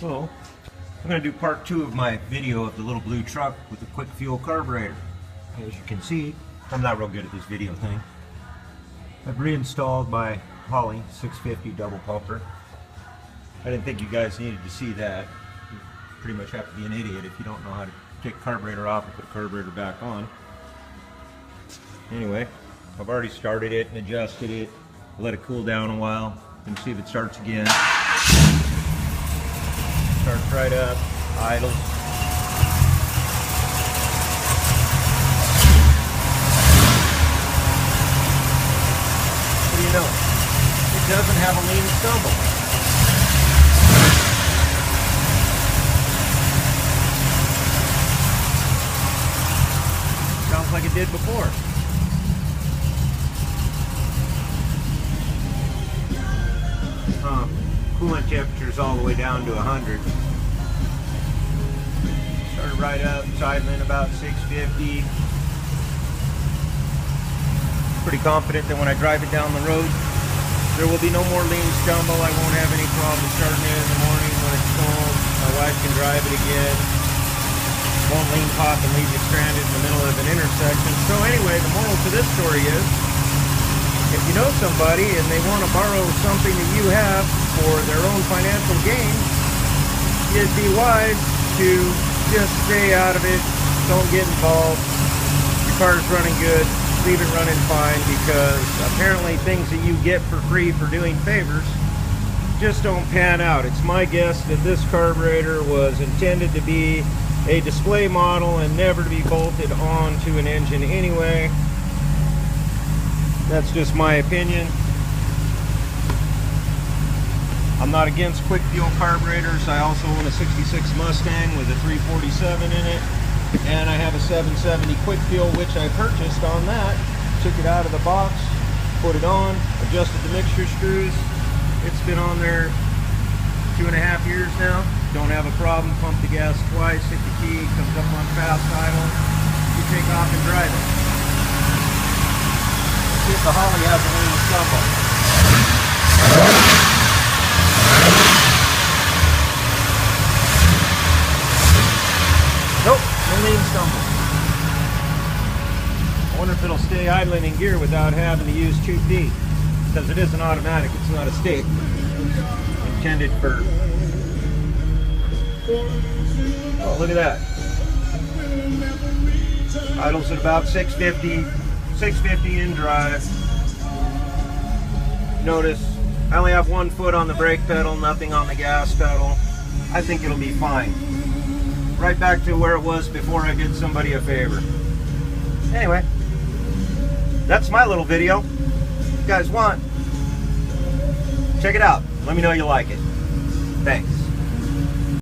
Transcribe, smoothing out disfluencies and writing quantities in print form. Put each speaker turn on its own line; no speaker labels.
So, I'm going to do part 2 of my video of the little blue truck with the quick fuel carburetor. As you can see, I'm not real good at this video thing. I've reinstalled my Holley 650 double pumper. I didn't think you guys needed to see that. You pretty much have to be an idiot if you don't know how to take the carburetor off and put the carburetor back on. Anyway, I've already started it and adjusted it. Let it cool down a while and see if it starts again. Starts right up, idles. What do you know? It doesn't have a lean stumble. Sounds like it did before. Coolant temperature's all the way down to 100. Started right up, idling about 650. Pretty confident that when I drive it down the road, there will be no more lean stumble. I won't have any problem starting it in the morning when it's cold. My wife can drive it again. Won't lean pop and leave you stranded in the middle of an intersection. So anyway, the moral to this story is, if you know somebody and they want to borrow something that you have for their own financial gain, it'd be wise to just stay out of it. Don't get involved. Your car's running good. Leave it running fine, because apparently things that you get for free for doing favors just don't pan out. It's my guess that this carburetor was intended to be a display model and never to be bolted onto an engine anyway. That's just my opinion. I'm not against quick fuel carburetors. I also own a 66 Mustang with a 347 in it, and I have a 770 quick fuel, which I purchased on that. Took it out of the box, put it on, adjusted the mixture screws. It's been on there 2.5 years now. Don't have a problem. Pump the gas twice, hit the key, comes up on fast idle. You take off and drive it. See if the Holley has a lean stumble. Nope, no lean stumble. I wonder if it'll stay idling in gear without having to use 2P, because it is an automatic, it's not a stick. Intended for... Oh, look at that. Idles at about 650 in drive. Notice I only have 1 foot on the brake pedal, nothing on the gas pedal. I think it'll be fine. Right back to where it was before I did somebody a favor. Anyway, that's my little video. If you guys want, check it out. Let me know you like it. Thanks.